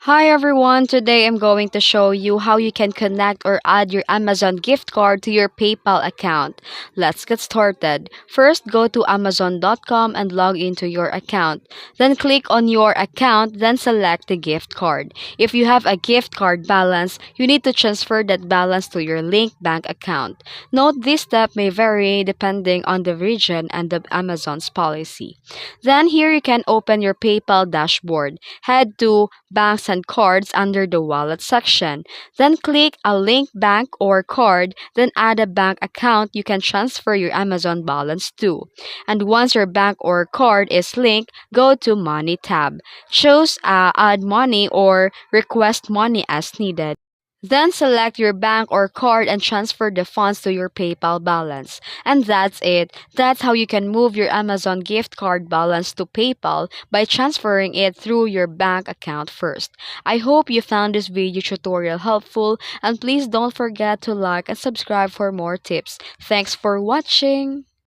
Hi everyone, today I'm going to show you how you can connect or add your Amazon gift card to your PayPal account. Let's get started. First, go to amazon.com and log into your account. Then click on your account, then select the gift card. If you have a gift card balance, you need to transfer that balance to your linked bank account. Note this step may vary depending on the region and the Amazon's policy. Then here you can open your PayPal dashboard. Head to Banks and Cards under the Wallet section. Then click a link bank or card, then add a bank account you can transfer your Amazon balance to. And once your bank or card is linked, go to Money tab. Choose Add Money or Request Money as needed. Then select your bank or card and transfer the funds to your PayPal balance. And that's it. That's how you can move your Amazon gift card balance to PayPal by transferring it through your bank account first. I hope you found this video tutorial helpful, and please don't forget to like and subscribe for more tips. Thanks for watching.